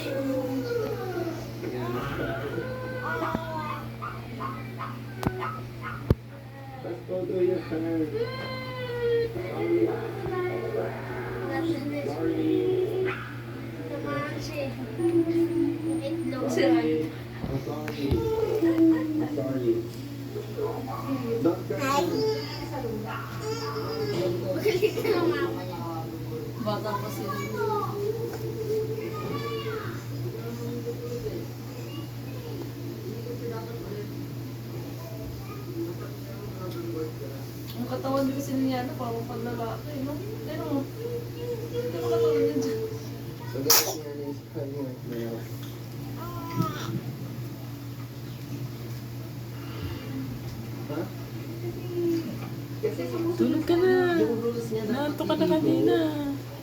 Let's go do your turn. Sorry. Itlog. I'm sorry. I'm sorry. Don't cry. Galit na ng mama niya. Bata pa sila. Ang katawan din kasi niya na parang panlalaki, no? Pero mo, hindi mo katawan niya dyan. So guys, yan is kanya. Male. Ha? Tulog ka na. Yung rules niya dapat Naanto ka na kanina.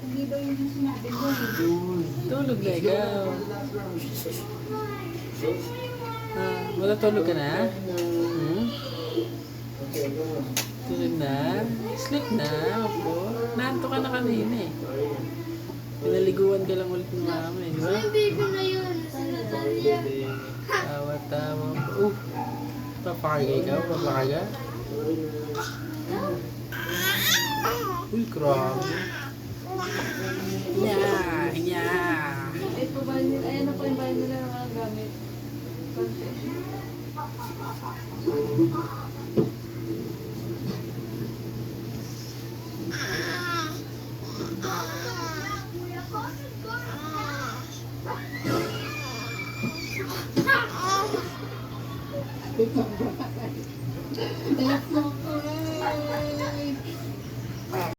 Hindi daw yung sinabi ko. Tulog na ikaw. Wala tulog ka na? Hmm? Okay, go on. Tulog na? Sleep na? Opo. Naanto ka na kanina eh. Pinaliguan ka lang ulit ng mama eh, di ba? Yung baby na yun. Sinasabi niya. Tawa-tawa. Papakarga ikaw? Papakarga? Uy, grabe. Ito ba nila? Ayan na po yung bahay nila ng mga gamit.